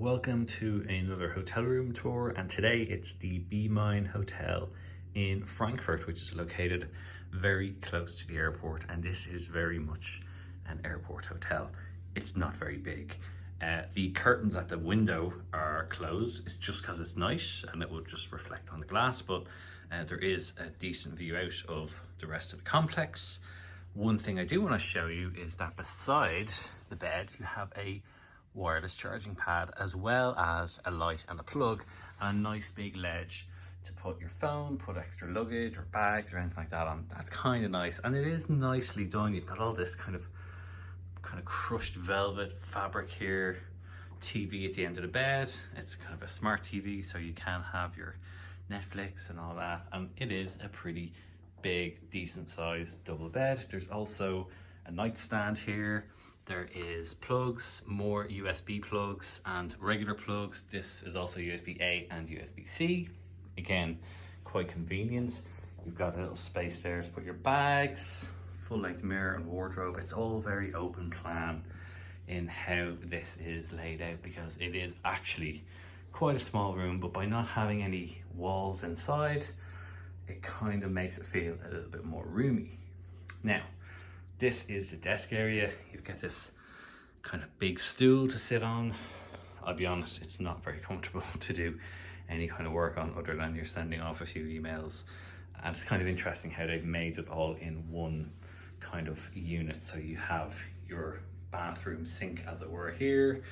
Welcome to another hotel room tour, and today it's the Be Mine Hotel in Frankfurt, which is located very close to the airport, and this is very much an airport hotel. It's not very big. The curtains at the window are closed. It's just because it's night and it will just reflect on the glass, but there is a decent view out of the rest of the complex. One thing I do want to show you is that beside the bed you have a wireless charging pad, as well as a light and a plug, and a nice big ledge to put your phone, put extra luggage or bags or anything like that on. That's kind of nice, and it is nicely done. You've got all this kind of crushed velvet fabric here. TV at the end of the bed. It's kind of a smart TV, so you can have your Netflix and all that, and it is a pretty big, decent size double bed. There's also a nightstand here. There is plugs, more USB plugs and regular plugs. This is also USB-A and USB-C. Again, quite convenient. You've got a little space there to put your bags, full-length mirror and wardrobe. It's all very open plan in how this is laid out, because it is actually quite a small room, but by not having any walls inside, it kind of makes it feel a little bit more roomy. Now, this is the desk area. You've got this kind of big stool to sit on. I'll be honest, it's not very comfortable to do any kind of work on, other than you're sending off a few emails. And it's kind of interesting how they've made it all in one kind of unit. So you have your bathroom sink, as it were, here,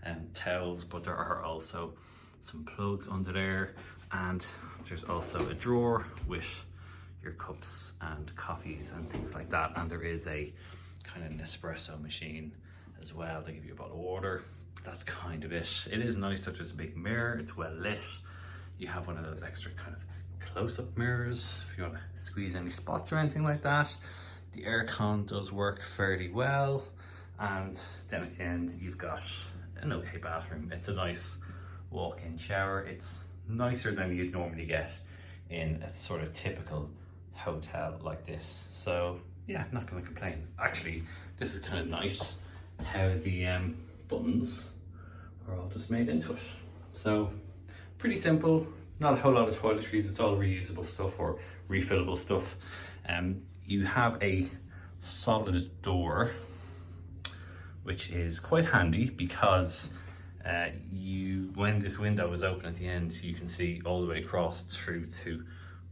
and towels, but there are also some plugs under there, and there's also a drawer with your cups and coffees and things like that, and there is a kind of Nespresso machine as well. They give you a bottle of water, but that's kind of it. It is nice that there's a big mirror. It's well lit. You have one of those extra kind of close-up mirrors if you want to squeeze any spots or anything like that. The aircon does work fairly well, and then at the end you've got an okay bathroom. It's a nice walk-in shower. It's nicer than you'd normally get in a sort of typical hotel like this. So yeah, not going to complain. Actually, this is kind of nice how the buttons are all just made into it. So pretty simple, not a whole lot of toiletries. It's all reusable stuff or refillable stuff. You have a solid door, which is quite handy, because when this window is open at the end, you can see all the way across through to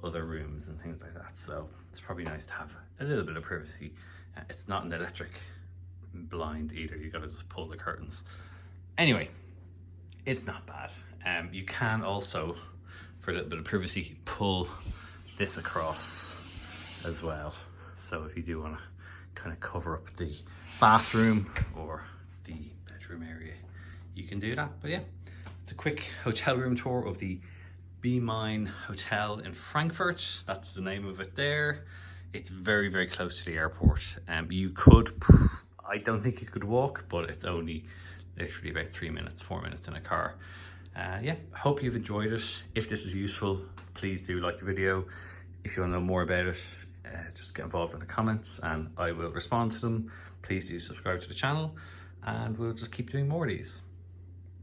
other rooms and things like that. So it's probably nice to have a little bit of privacy. It's not an electric blind either. You got to just pull the curtains. Anyway, it's not bad. You can also, for a little bit of privacy, pull this across as well. So if you do want to kind of cover up the bathroom or the bedroom area, you can do that. But yeah, it's a quick hotel room tour of the Be Mine Hotel in Frankfurt. That's the name of it there. It's very, very close to the airport. You could, I don't think you could walk, but it's only literally about 4 minutes in a car. Yeah, hope you've enjoyed it. If this is useful, please do like the video. If you want to know more about it, just get involved in the comments and I will respond to them. Please do subscribe to the channel, and we'll just keep doing more of these.